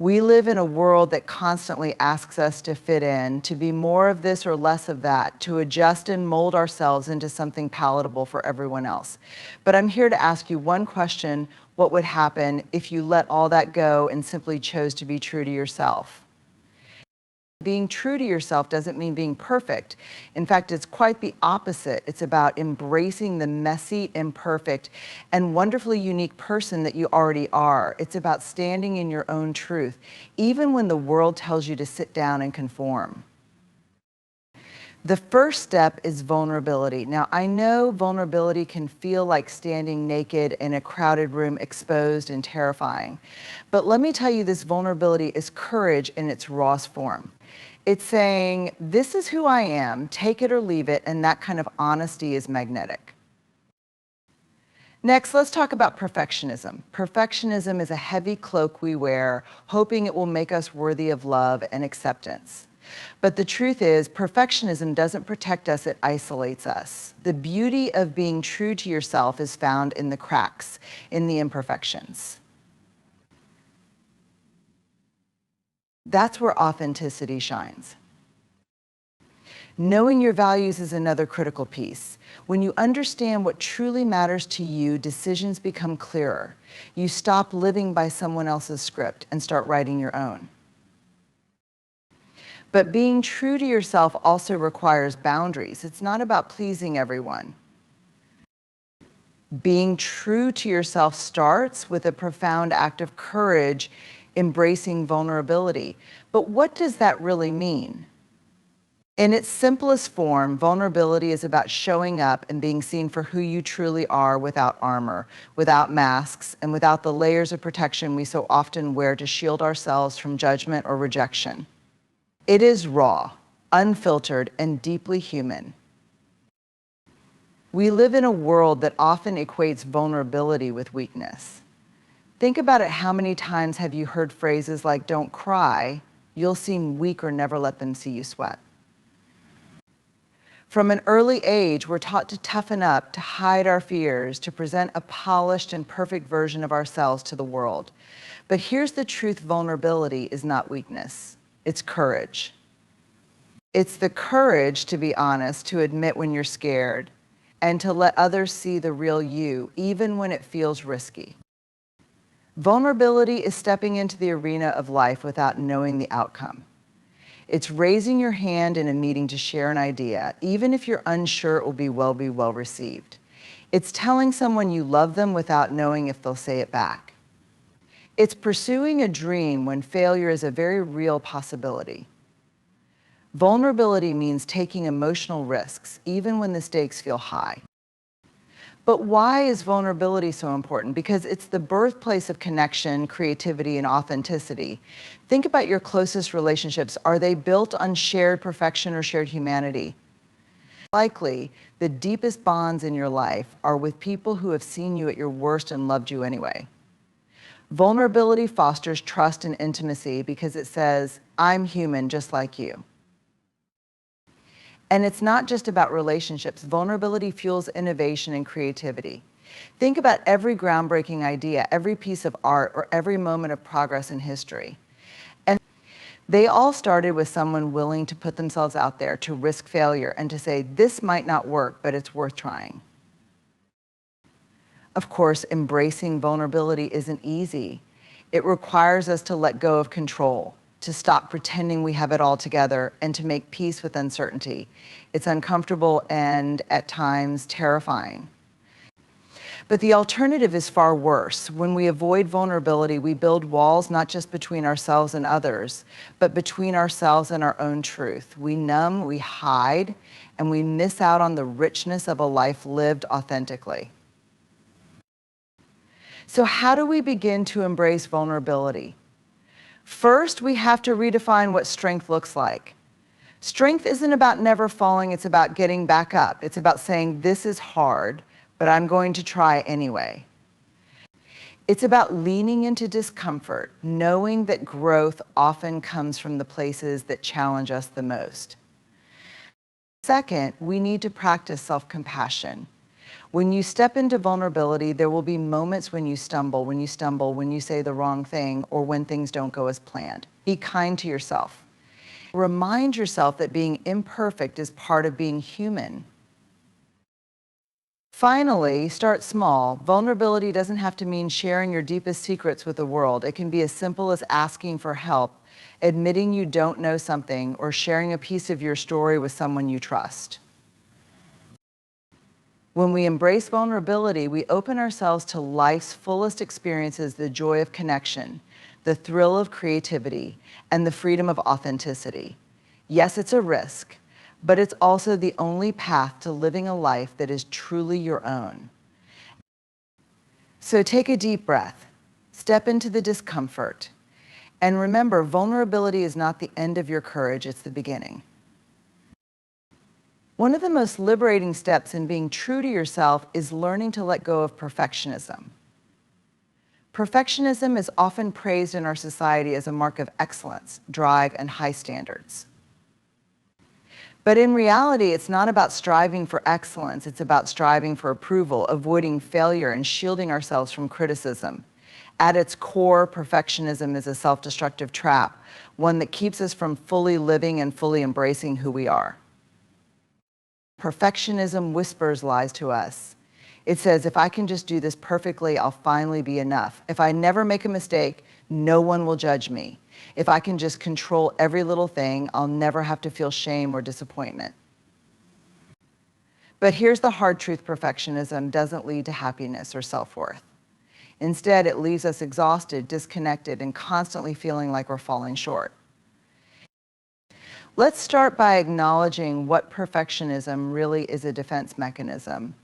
We live in a world that constantly asks us to fit in, to be more of this or less of that, to adjust and mold ourselves into something palatable for everyone else. But I'm here to ask you one question: what would happen if you let all that go and simply chose to be true to yourself? Being true to yourself doesn't mean being perfect. In fact, it's quite the opposite. It's about embracing the messy, imperfect, and wonderfully unique person that you already are. It's about standing in your own truth, even when the world tells you to sit down and conform. The first step is vulnerability. Now, I know vulnerability can feel like standing naked in a crowded room, exposed and terrifying. But let me tell you, this vulnerability is courage in its rawest form. It's saying, this is who I am, take it or leave it, and that kind of honesty is magnetic. Next, let's talk about perfectionism. Perfectionism is a heavy cloak we wear, hoping it will make us worthy of love and acceptance. But the truth is, perfectionism doesn't protect us, it isolates us. The beauty of being true to yourself is found in the cracks, in the imperfections. That's where authenticity shines. Knowing your values is another critical piece. When you understand what truly matters to you, decisions become clearer. You stop living by someone else's script and start writing your own. But being true to yourself also requires boundaries. It's not about pleasing everyone. Being true to yourself starts with a profound act of courage, embracing vulnerability. But what does that really mean? In its simplest form, vulnerability is about showing up and being seen for who you truly are, without armor, without masks, and without the layers of protection we so often wear to shield ourselves from judgment or rejection. It is raw, unfiltered, and deeply human. We live in a world that often equates vulnerability with weakness. Think about it: how many times have you heard phrases like, "Don't cry, you'll seem weak," or "Never let them see you sweat"? From an early age, we're taught to toughen up, to hide our fears, to present a polished and perfect version of ourselves to the world. But here's the truth: vulnerability is not weakness. It's courage. It's the courage to be honest, to admit when you're scared, and to let others see the real you, even when it feels risky. Vulnerability is stepping into the arena of life without knowing the outcome. It's raising your hand in a meeting to share an idea, even if you're unsure it will be well received. It's telling someone you love them without knowing if they'll say it back. It's pursuing a dream when failure is a very real possibility. Vulnerability means taking emotional risks, even when the stakes feel high. But why is vulnerability so important? Because it's the birthplace of connection, creativity, and authenticity. Think about your closest relationships. Are they built on shared perfection or shared humanity? Likely, the deepest bonds in your life are with people who have seen you at your worst and loved you anyway. Vulnerability fosters trust and intimacy because it says, I'm human just like you. And it's not just about relationships. Vulnerability fuels innovation and creativity. Think about every groundbreaking idea, every piece of art, or every moment of progress in history. And they all started with someone willing to put themselves out there, to risk failure, and to say, this might not work, but it's worth trying. Of course, embracing vulnerability isn't easy. It requires us to let go of control, to stop pretending we have it all together, and to make peace with uncertainty. It's uncomfortable and, at times, terrifying. But the alternative is far worse. When we avoid vulnerability, we build walls not just between ourselves and others, but between ourselves and our own truth. We numb, we hide, and we miss out on the richness of a life lived authentically. So how do we begin to embrace vulnerability? First, we have to redefine what strength looks like. Strength isn't about never falling, it's about getting back up. It's about saying, this is hard, but I'm going to try anyway. It's about leaning into discomfort, knowing that growth often comes from the places that challenge us the most. Second, we need to practice self-compassion. When you step into vulnerability, there will be moments when you stumble, when you say the wrong thing, or when things don't go as planned. Be kind to yourself. Remind yourself that being imperfect is part of being human. Finally, start small. Vulnerability doesn't have to mean sharing your deepest secrets with the world. It can be as simple as asking for help, admitting you don't know something, or sharing a piece of your story with someone you trust. When we embrace vulnerability, we open ourselves to life's fullest experiences, the joy of connection, the thrill of creativity, and the freedom of authenticity. Yes, it's a risk, but it's also the only path to living a life that is truly your own. So take a deep breath, step into the discomfort, and remember, vulnerability is not the end of your courage, it's the beginning. One of the most liberating steps in being true to yourself is learning to let go of perfectionism. Perfectionism is often praised in our society as a mark of excellence, drive, and high standards. But in reality, it's not about striving for excellence, it's about striving for approval, avoiding failure, and shielding ourselves from criticism. At its core, perfectionism is a self-destructive trap, one that keeps us from fully living and fully embracing who we are. Perfectionism whispers lies to us. It says, if I can just do this perfectly, I'll finally be enough. If I never make a mistake, no one will judge me. If I can just control every little thing, I'll never have to feel shame or disappointment. But here's the hard truth: perfectionism doesn't lead to happiness or self-worth. Instead, it leaves us exhausted, disconnected, and constantly feeling like we're falling short. Let's start by acknowledging what perfectionism really is: a defense mechanism.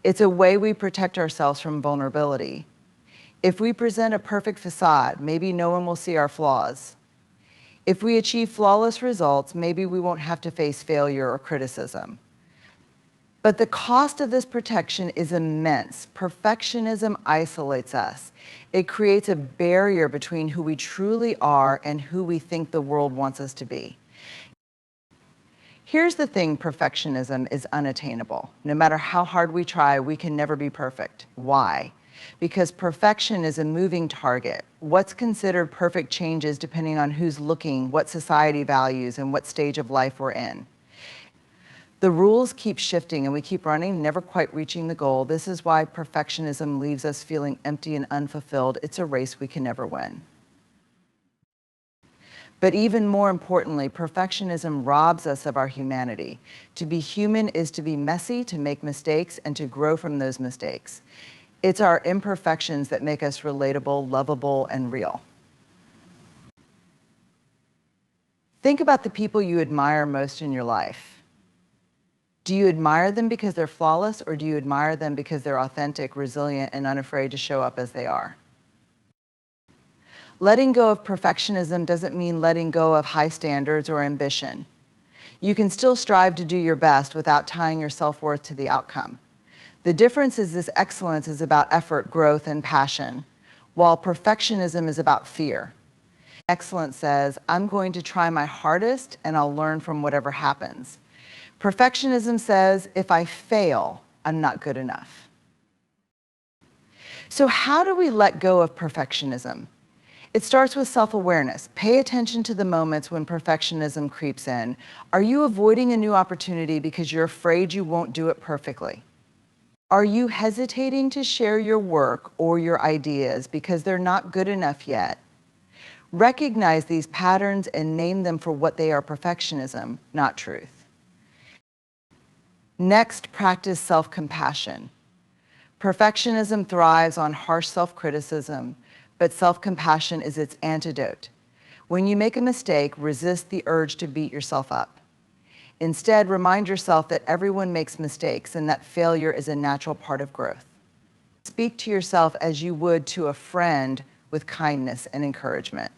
It's a way we protect ourselves from vulnerability. If we present a perfect facade, maybe no one will see our flaws. If we achieve flawless results, maybe we won't have to face failure or criticism. But the cost of this protection is immense. Perfectionism isolates us. It creates a barrier between who we truly are and who we think the world wants us to be. Here's the thing: perfectionism is unattainable. No matter how hard we try, we can never be perfect. Why? Because perfection is a moving target. What's considered perfect changes depending on who's looking, what society values, and what stage of life we're in. The rules keep shifting and we keep running, never quite reaching the goal. This is why perfectionism leaves us feeling empty and unfulfilled. It's a race we can never win. But even more importantly, perfectionism robs us of our humanity. To be human is to be messy, to make mistakes, and to grow from those mistakes. It's our imperfections that make us relatable, lovable, and real. Think about the people you admire most in your life. Do you admire them because they're flawless, or do you admire them because they're authentic, resilient, and unafraid to show up as they are? Letting go of perfectionism doesn't mean letting go of high standards or ambition. You can still strive to do your best without tying your self-worth to the outcome. The difference is this: excellence is about effort, growth, and passion, while perfectionism is about fear. Excellence says, I'm going to try my hardest and I'll learn from whatever happens. Perfectionism says, if I fail, I'm not good enough. So how do we let go of perfectionism? It starts with self-awareness. Pay attention to the moments when perfectionism creeps in. Are you avoiding a new opportunity because you're afraid you won't do it perfectly? Are you hesitating to share your work or your ideas because they're not good enough yet? Recognize these patterns and name them for what they are: perfectionism, not truth. Next, practice self-compassion. Perfectionism thrives on harsh self-criticism, but self-compassion is its antidote. When you make a mistake, resist the urge to beat yourself up. Instead, remind yourself that everyone makes mistakes and that failure is a natural part of growth. Speak to yourself as you would to a friend, with kindness and encouragement.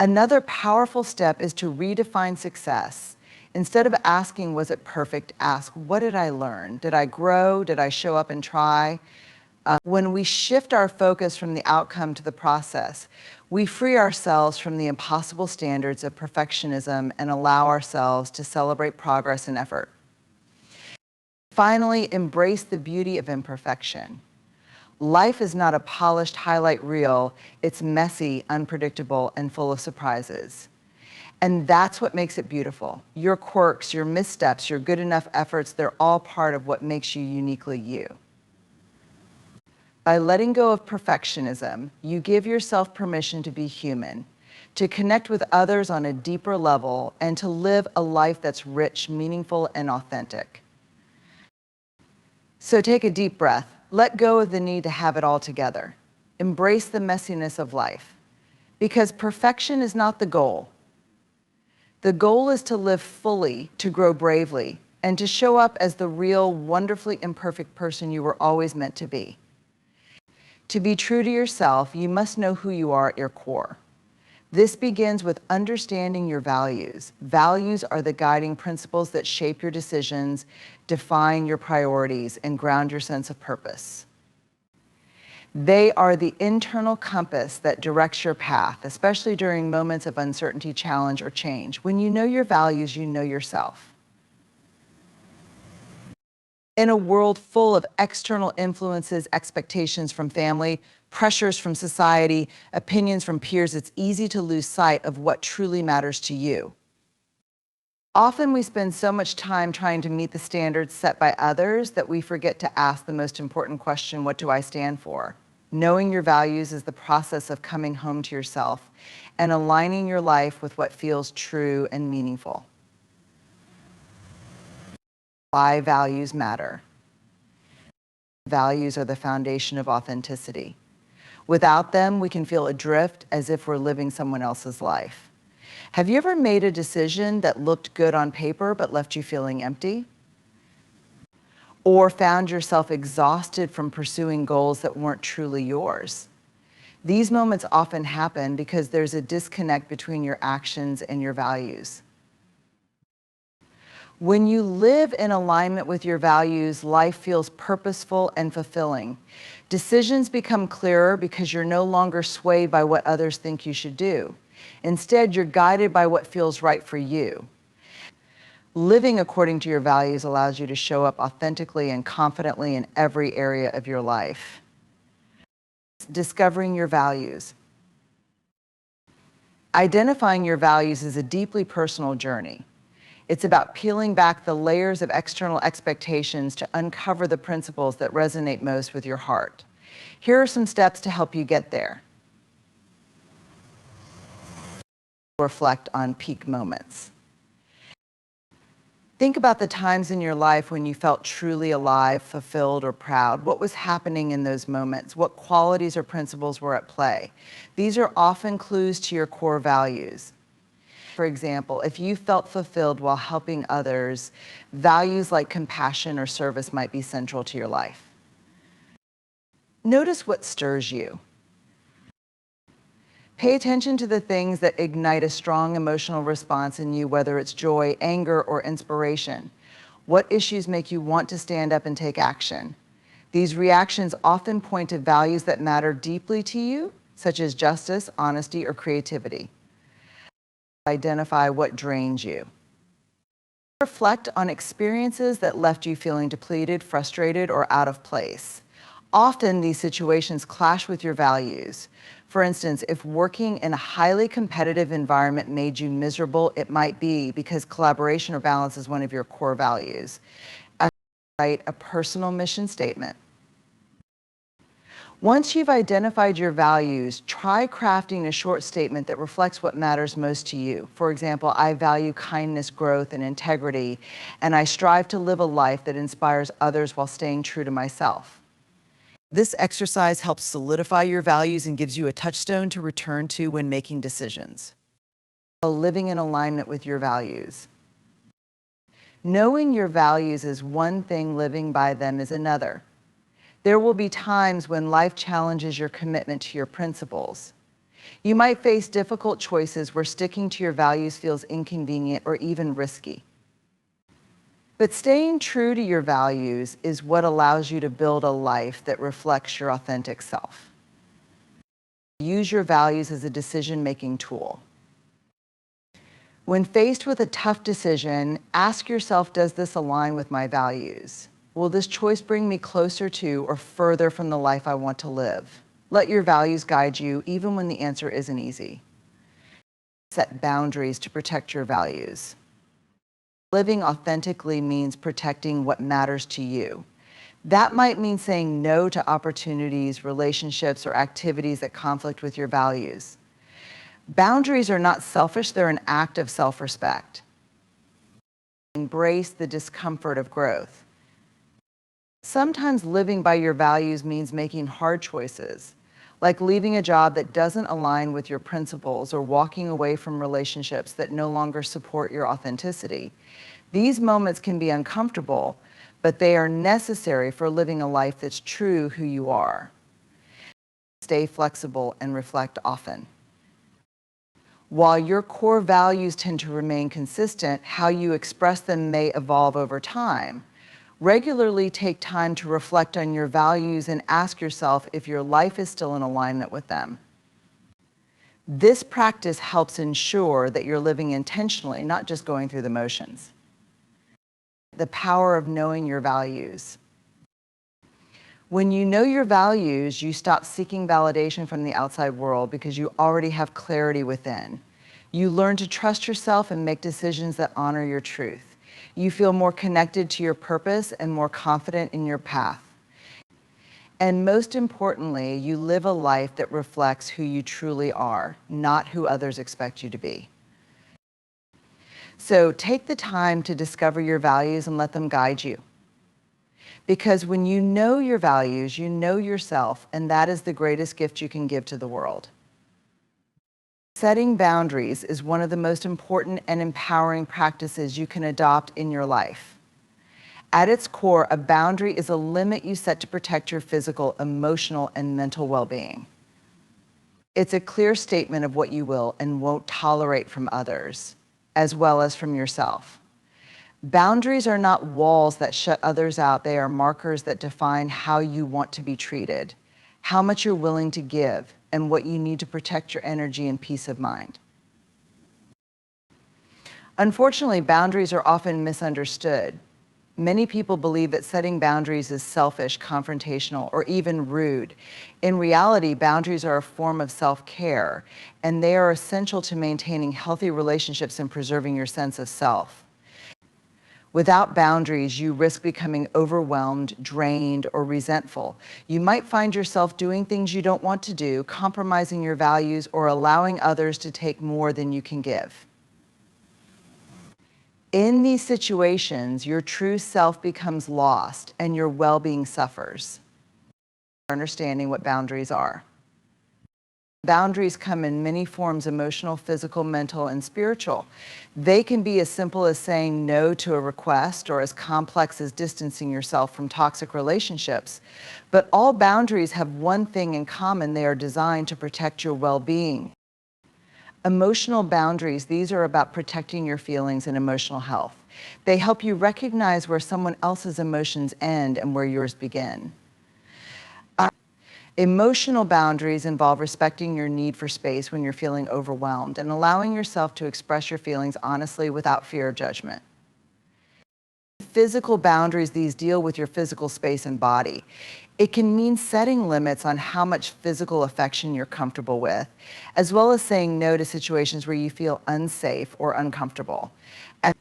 Another powerful step is to redefine success. Instead of asking, was it perfect, ask, what did I learn? Did I grow? Did I show up and try? When we shift our focus from the outcome to the process, we free ourselves from the impossible standards of perfectionism and allow ourselves to celebrate progress and effort. Finally, embrace the beauty of imperfection. Life is not a polished highlight reel. It's messy, unpredictable, and full of surprises. And that's what makes it beautiful. Your quirks, your missteps, your good enough efforts, they're all part of what makes you uniquely you. By letting go of perfectionism, you give yourself permission to be human, to connect with others on a deeper level, and to live a life that's rich, meaningful, and authentic. So take a deep breath. Let go of the need to have it all together. Embrace the messiness of life. Because perfection is not the goal. The goal is to live fully, to grow bravely, and to show up as the real, wonderfully imperfect person you were always meant to be. To be true to yourself, you must know who you are at your core. This begins with understanding your values. Values are the guiding principles that shape your decisions, define your priorities, and ground your sense of purpose. They are the internal compass that directs your path, especially during moments of uncertainty, challenge, or change. When you know your values, you know yourself. In a world full of external influences, expectations from family, pressures from society, opinions from peers, it's easy to lose sight of what truly matters to you. Often we spend so much time trying to meet the standards set by others that we forget to ask the most important question, what do I stand for? Knowing your values is the process of coming home to yourself and aligning your life with what feels true and meaningful. Why values matter. Values are the foundation of authenticity. Without them, we can feel adrift as if we're living someone else's life. Have you ever made a decision that looked good on paper but left you feeling empty? Or found yourself exhausted from pursuing goals that weren't truly yours? These moments often happen because there's a disconnect between your actions and your values. When you live in alignment with your values, life feels purposeful and fulfilling. Decisions become clearer because you're no longer swayed by what others think you should do. Instead, you're guided by what feels right for you. Living according to your values allows you to show up authentically and confidently in every area of your life. Discovering your values. Identifying your values is a deeply personal journey. It's about peeling back the layers of external expectations to uncover the principles that resonate most with your heart. Here are some steps to help you get there. Reflect on peak moments. Think about the times in your life when you felt truly alive, fulfilled, or proud. What was happening in those moments? What qualities or principles were at play? These are often clues to your core values. For example, if you felt fulfilled while helping others, values like compassion or service might be central to your life. Notice what stirs you. Pay attention to the things that ignite a strong emotional response in you, whether it's joy, anger, or inspiration. What issues make you want to stand up and take action? These reactions often point to values that matter deeply to you, such as justice, honesty, or creativity. Identify what drains you. Reflect on experiences that left you feeling depleted, frustrated, or out of place. Often these situations clash with your values. For instance, if working in a highly competitive environment made you miserable, it might be because collaboration or balance is one of your core values. Write a personal mission statement. Once you've identified your values, try crafting a short statement that reflects what matters most to you. For example, I value kindness, growth, and integrity, and I strive to live a life that inspires others while staying true to myself. This exercise helps solidify your values and gives you a touchstone to return to when making decisions. Living in alignment with your values. Knowing your values is one thing, living by them is another. There will be times when life challenges your commitment to your principles. You might face difficult choices where sticking to your values feels inconvenient or even risky. But staying true to your values is what allows you to build a life that reflects your authentic self. Use your values as a decision-making tool. When faced with a tough decision, ask yourself, does this align with my values? Will this choice bring me closer to or further from the life I want to live? Let your values guide you, even when the answer isn't easy. Set boundaries to protect your values. Living authentically means protecting what matters to you. That might mean saying no to opportunities, relationships, or activities that conflict with your values. Boundaries are not selfish, they're an act of self-respect. Embrace the discomfort of growth. Sometimes living by your values means making hard choices, like leaving a job that doesn't align with your principles or walking away from relationships that no longer support your authenticity. These moments can be uncomfortable, but they are necessary for living a life that's true who you are. Stay flexible and reflect often. While your core values tend to remain consistent, how you express them may evolve over time. Regularly take time to reflect on your values and ask yourself if your life is still in alignment with them. This practice helps ensure that you're living intentionally, not just going through the motions. The power of knowing your values. When you know your values, you stop seeking validation from the outside world because you already have clarity within. You learn to trust yourself and make decisions that honor your truth. You feel more connected to your purpose and more confident in your path. And most importantly, you live a life that reflects who you truly are, not who others expect you to be. So take the time to discover your values and let them guide you. Because when you know your values, you know yourself, and that is the greatest gift you can give to the world. Setting boundaries is one of the most important and empowering practices you can adopt in your life. At its core, a boundary is a limit you set to protect your physical, emotional, and mental well-being. It's a clear statement of what you will and won't tolerate from others, as well as from yourself. Boundaries are not walls that shut others out. They are markers that define how you want to be treated, how much you're willing to give, and what you need to protect your energy and peace of mind. Unfortunately, boundaries are often misunderstood. Many people believe that setting boundaries is selfish, confrontational, or even rude. In reality, boundaries are a form of self-care, and they are essential to maintaining healthy relationships and preserving your sense of self. Without boundaries, you risk becoming overwhelmed, drained, or resentful. You might find yourself doing things you don't want to do, compromising your values, or allowing others to take more than you can give. In these situations, your true self becomes lost and your well-being suffers. Understanding what boundaries are. Boundaries come in many forms: emotional, physical, mental, and spiritual. They can be as simple as saying no to a request or as complex as distancing yourself from toxic relationships. But all boundaries have one thing in common: they are designed to protect your well-being. Emotional boundaries, these are about protecting your feelings and emotional health. They help you recognize where someone else's emotions end and where yours begin. Emotional boundaries involve respecting your need for space when you're feeling overwhelmed and allowing yourself to express your feelings honestly without fear of judgment. Physical boundaries, these deal with your physical space and body. It can mean setting limits on how much physical affection you're comfortable with, as well as saying no to situations where you feel unsafe or uncomfortable. And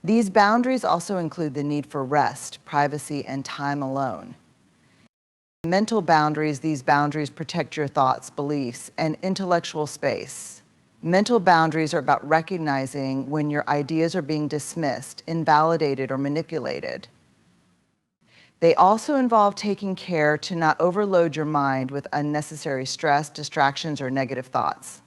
these boundaries also include the need for rest, privacy, and time alone. Mental boundaries, these boundaries protect your thoughts, beliefs, and intellectual space. Mental boundaries are about recognizing when your ideas are being dismissed, invalidated, or manipulated. They also involve taking care to not overload your mind with unnecessary stress, distractions, or negative thoughts.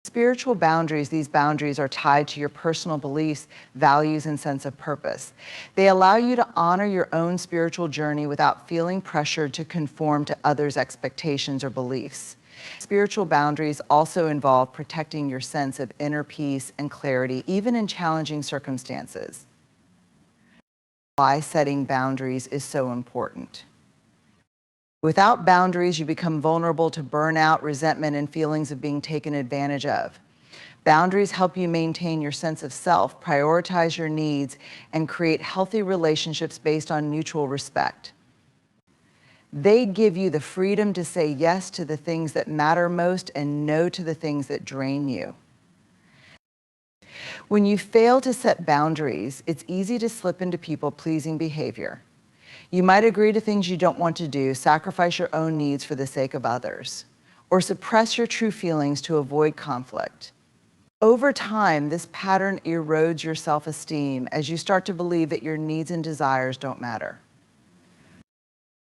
Spiritual boundaries, these boundaries are tied to your personal beliefs, values, and sense of purpose. They allow you to honor your own spiritual journey without feeling pressured to conform to others' expectations or beliefs. Spiritual boundaries also involve protecting your sense of inner peace and clarity, even in challenging circumstances. Why setting boundaries is so important. Without boundaries, you become vulnerable to burnout, resentment, and feelings of being taken advantage of. Boundaries help you maintain your sense of self, prioritize your needs, and create healthy relationships based on mutual respect. They give you the freedom to say yes to the things that matter most and no to the things that drain you. When you fail to set boundaries, it's easy to slip into people-pleasing behavior. You might agree to things you don't want to do, sacrifice your own needs for the sake of others, or suppress your true feelings to avoid conflict. Over time, this pattern erodes your self-esteem as you start to believe that your needs and desires don't matter.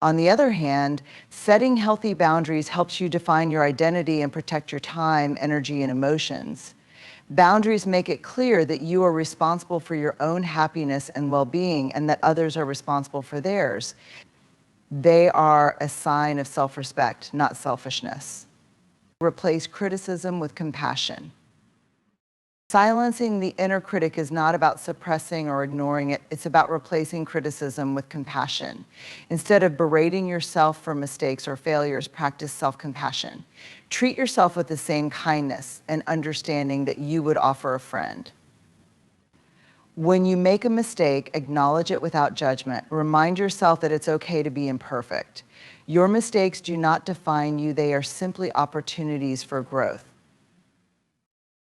On the other hand, setting healthy boundaries helps you define your identity and protect your time, energy, and emotions. Boundaries make it clear that you are responsible for your own happiness and well-being and that others are responsible for theirs. They are a sign of self-respect, not selfishness. Replace criticism with compassion. Silencing the inner critic is not about suppressing or ignoring it. It's about replacing criticism with compassion. Instead of berating yourself for mistakes or failures, practice self-compassion. Treat yourself with the same kindness and understanding that you would offer a friend. When you make a mistake, acknowledge it without judgment. Remind yourself that it's okay to be imperfect. Your mistakes do not define you. They are simply opportunities for growth.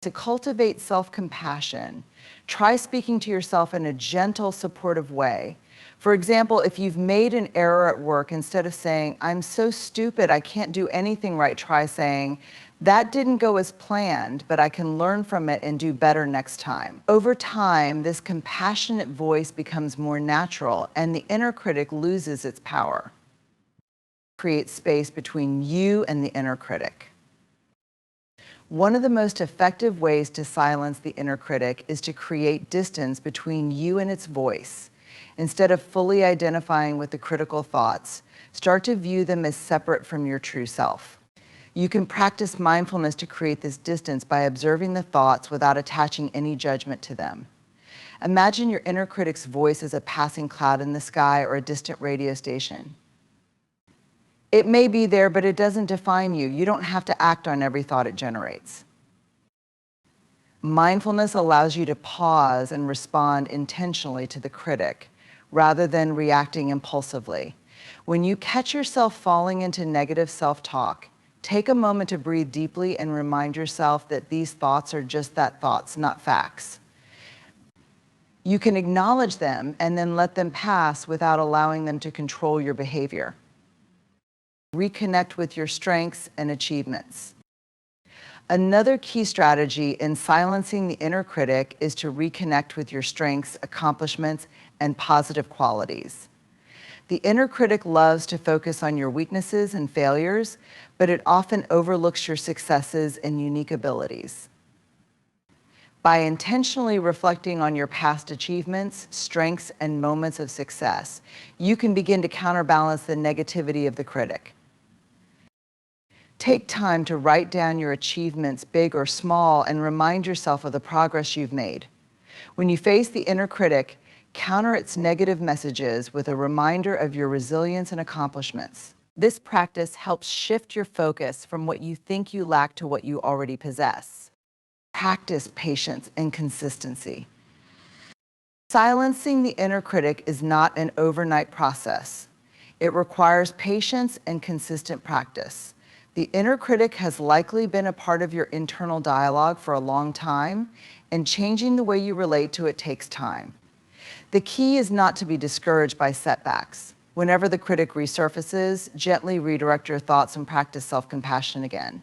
To cultivate self-compassion, try speaking to yourself in a gentle, supportive way. For example, if you've made an error at work, instead of saying, "I'm so stupid, I can't do anything right," try saying, "That didn't go as planned, but I can learn from it and do better next time." Over time, this compassionate voice becomes more natural, and the inner critic loses its power. Create space between you and the inner critic. One of the most effective ways to silence the inner critic is to create distance between you and its voice. Instead of fully identifying with the critical thoughts, start to view them as separate from your true self. You can practice mindfulness to create this distance by observing the thoughts without attaching any judgment to them. Imagine your inner critic's voice as a passing cloud in the sky or a distant radio station. It may be there, but it doesn't define you. You don't have to act on every thought it generates. Mindfulness allows you to pause and respond intentionally to the critic, rather than reacting impulsively. When you catch yourself falling into negative self-talk, take a moment to breathe deeply and remind yourself that these thoughts are just that, thoughts, not facts. You can acknowledge them and then let them pass without allowing them to control your behavior. Reconnect with your strengths and achievements. Another key strategy in silencing the inner critic is to reconnect with your strengths, accomplishments, and positive qualities. The inner critic loves to focus on your weaknesses and failures, but it often overlooks your successes and unique abilities. By intentionally reflecting on your past achievements, strengths, and moments of success, you can begin to counterbalance the negativity of the critic. Take time to write down your achievements, big or small, and remind yourself of the progress you've made. When you face the inner critic, counter its negative messages with a reminder of your resilience and accomplishments. This practice helps shift your focus from what you think you lack to what you already possess. Practice patience and consistency. Silencing the inner critic is not an overnight process. It requires patience and consistent practice. The inner critic has likely been a part of your internal dialogue for a long time, and changing the way you relate to it takes time. The key is not to be discouraged by setbacks. Whenever the critic resurfaces, gently redirect your thoughts and practice self-compassion again.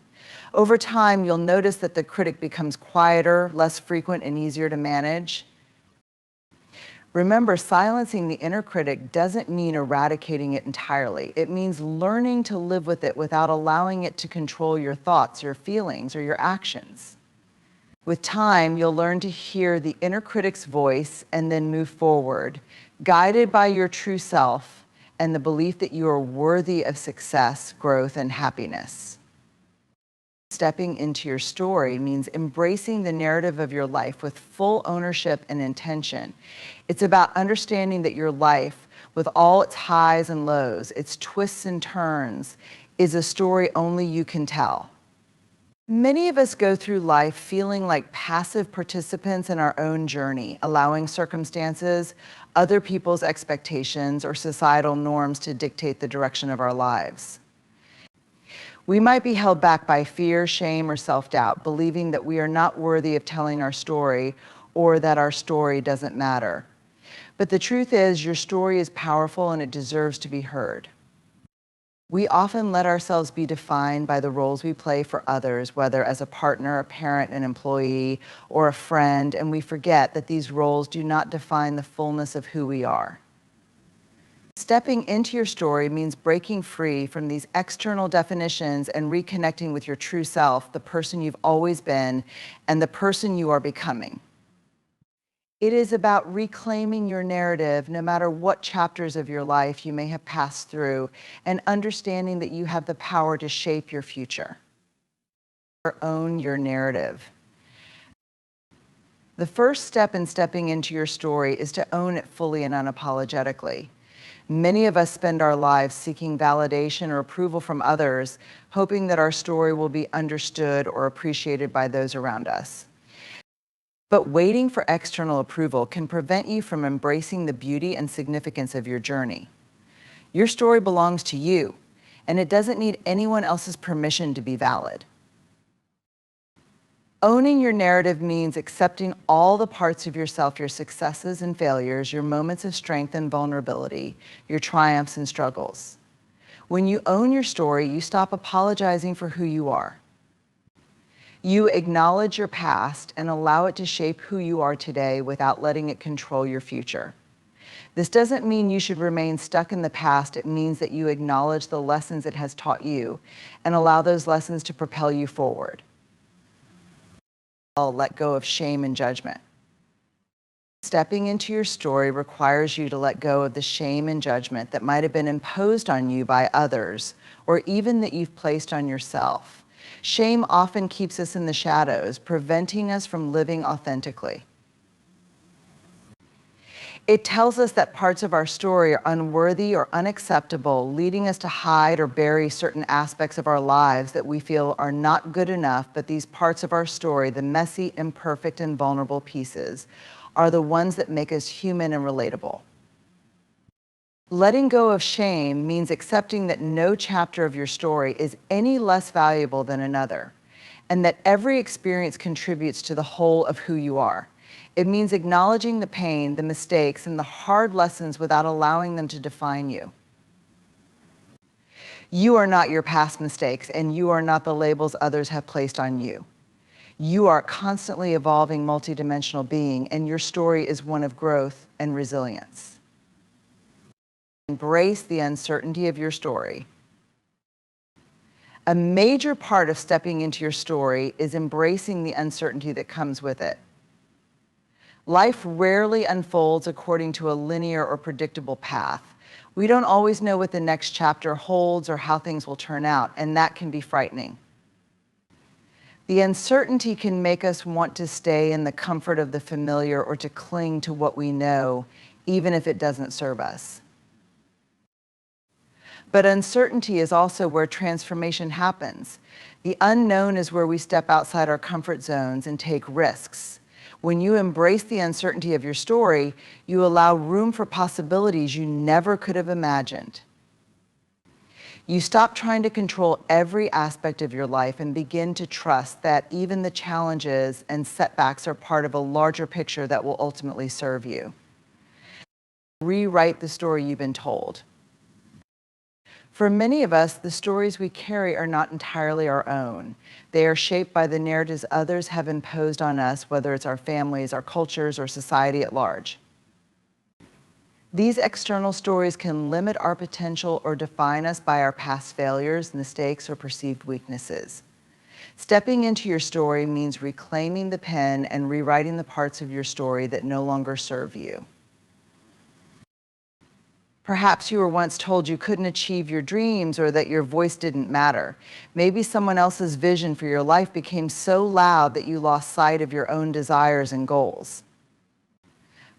Over time, you'll notice that the critic becomes quieter, less frequent, and easier to manage. Remember, silencing the inner critic doesn't mean eradicating it entirely. It means learning to live with it without allowing it to control your thoughts, your feelings, or your actions. With time, you'll learn to hear the inner critic's voice and then move forward, guided by your true self and the belief that you are worthy of success, growth, and happiness. Stepping into your story means embracing the narrative of your life with full ownership and intention. It's about understanding that your life, with all its highs and lows, its twists and turns, is a story only you can tell. Many of us go through life feeling like passive participants in our own journey, allowing circumstances, other people's expectations, or societal norms to dictate the direction of our lives. We might be held back by fear, shame, or self-doubt, believing that we are not worthy of telling our story or that our story doesn't matter. But the truth is, your story is powerful and it deserves to be heard. We often let ourselves be defined by the roles we play for others, whether as a partner, a parent, an employee, or a friend, and we forget that these roles do not define the fullness of who we are. Stepping into your story means breaking free from these external definitions and reconnecting with your true self, the person you've always been, and the person you are becoming. It is about reclaiming your narrative, no matter what chapters of your life you may have passed through, and understanding that you have the power to shape your future. Own your narrative. The first step in stepping into your story is to own it fully and unapologetically. Many of us spend our lives seeking validation or approval from others, hoping that our story will be understood or appreciated by those around us. But waiting for external approval can prevent you from embracing the beauty and significance of your journey. Your story belongs to you, and it doesn't need anyone else's permission to be valid. Owning your narrative means accepting all the parts of yourself, your successes and failures, your moments of strength and vulnerability, your triumphs and struggles. When you own your story, you stop apologizing for who you are. You acknowledge your past and allow it to shape who you are today without letting it control your future. This doesn't mean you should remain stuck in the past. It means that you acknowledge the lessons it has taught you and allow those lessons to propel you forward. Let go of shame and judgment. Stepping into your story requires you to let go of the shame and judgment that might have been imposed on you by others, or even that you've placed on yourself. Shame often keeps us in the shadows, preventing us from living authentically. It tells us that parts of our story are unworthy or unacceptable, leading us to hide or bury certain aspects of our lives that we feel are not good enough, but these parts of our story, the messy, imperfect, and vulnerable pieces, are the ones that make us human and relatable. Letting go of shame means accepting that no chapter of your story is any less valuable than another, and that every experience contributes to the whole of who you are. It means acknowledging the pain, the mistakes, and the hard lessons without allowing them to define you. You are not your past mistakes, and you are not the labels others have placed on you. You are a constantly evolving multidimensional being, and your story is one of growth and resilience. Embrace the uncertainty of your story. A major part of stepping into your story is embracing the uncertainty that comes with it. Life rarely unfolds according to a linear or predictable path. We don't always know what the next chapter holds or how things will turn out, and that can be frightening. The uncertainty can make us want to stay in the comfort of the familiar or to cling to what we know, even if it doesn't serve us. But uncertainty is also where transformation happens. The unknown is where we step outside our comfort zones and take risks. When you embrace the uncertainty of your story, you allow room for possibilities you never could have imagined. You stop trying to control every aspect of your life and begin to trust that even the challenges and setbacks are part of a larger picture that will ultimately serve you. Rewrite the story you've been told. For many of us, the stories we carry are not entirely our own. They are shaped by the narratives others have imposed on us, whether it's our families, our cultures, or society at large. These external stories can limit our potential or define us by our past failures, mistakes, or perceived weaknesses. Stepping into your story means reclaiming the pen and rewriting the parts of your story that no longer serve you. Perhaps you were once told you couldn't achieve your dreams or that your voice didn't matter. Maybe someone else's vision for your life became so loud that you lost sight of your own desires and goals.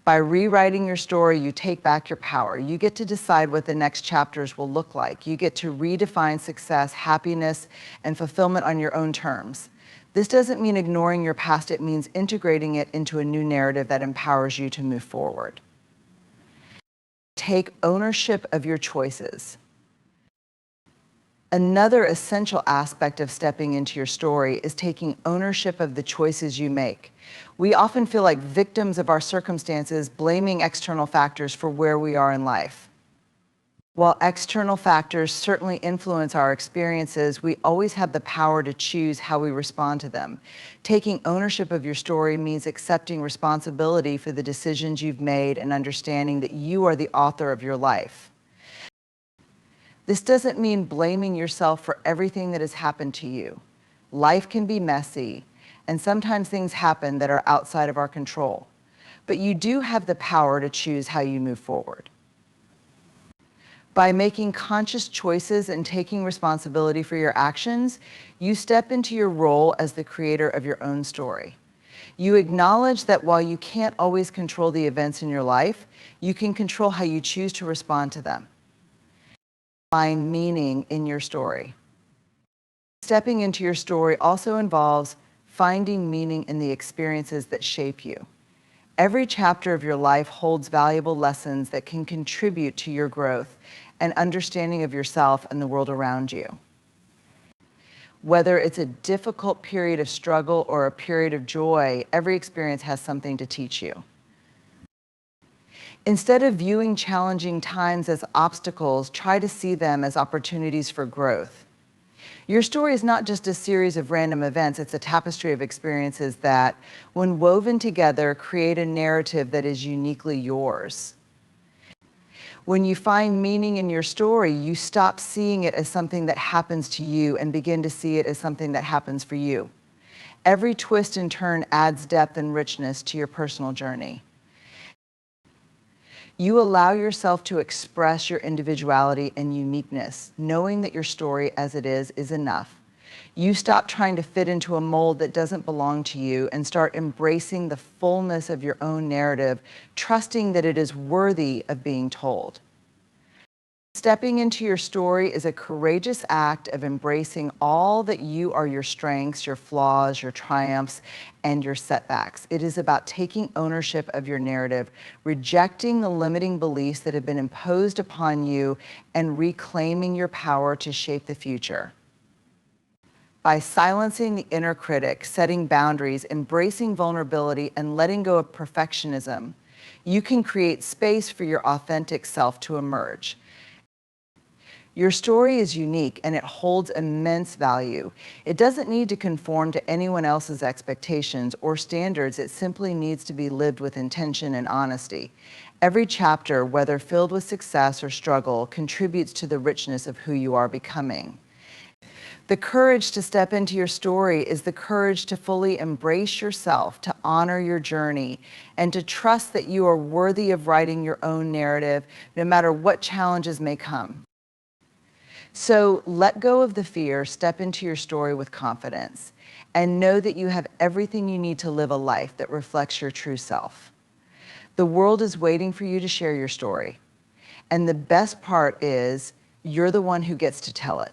By rewriting your story, you take back your power. You get to decide what the next chapters will look like. You get to redefine success, happiness, and fulfillment on your own terms. This doesn't mean ignoring your past, it means integrating it into a new narrative that empowers you to move forward. Take ownership of your choices. Another essential aspect of stepping into your story is taking ownership of the choices you make. We often feel like victims of our circumstances, blaming external factors for where we are in life. While external factors certainly influence our experiences, we always have the power to choose how we respond to them. Taking ownership of your story means accepting responsibility for the decisions you've made and understanding that you are the author of your life. This doesn't mean blaming yourself for everything that has happened to you. Life can be messy, and sometimes things happen that are outside of our control. But you do have the power to choose how you move forward. By making conscious choices and taking responsibility for your actions, you step into your role as the creator of your own story. You acknowledge that while you can't always control the events in your life, you can control how you choose to respond to them. Find meaning in your story. Stepping into your story also involves finding meaning in the experiences that shape you. Every chapter of your life holds valuable lessons that can contribute to your growth and understanding of yourself and the world around you. Whether it's a difficult period of struggle or a period of joy, every experience has something to teach you. Instead of viewing challenging times as obstacles, try to see them as opportunities for growth. Your story is not just a series of random events, it's a tapestry of experiences that, when woven together, create a narrative that is uniquely yours. When you find meaning in your story, you stop seeing it as something that happens to you and begin to see it as something that happens for you. Every twist and turn adds depth and richness to your personal journey. You allow yourself to express your individuality and uniqueness, knowing that your story as it is enough. You stop trying to fit into a mold that doesn't belong to you and start embracing the fullness of your own narrative, trusting that it is worthy of being told. Stepping into your story is a courageous act of embracing all that you are: your strengths, your flaws, your triumphs, and your setbacks. It is about taking ownership of your narrative, rejecting the limiting beliefs that have been imposed upon you, and reclaiming your power to shape the future. By silencing the inner critic, setting boundaries, embracing vulnerability, and letting go of perfectionism, you can create space for your authentic self to emerge. Your story is unique and it holds immense value. It doesn't need to conform to anyone else's expectations or standards. It simply needs to be lived with intention and honesty. Every chapter, whether filled with success or struggle, contributes to the richness of who you are becoming. The courage to step into your story is the courage to fully embrace yourself, to honor your journey, and to trust that you are worthy of writing your own narrative, no matter what challenges may come. So let go of the fear, step into your story with confidence, and know that you have everything you need to live a life that reflects your true self. The world is waiting for you to share your story, and the best part is you're the one who gets to tell it.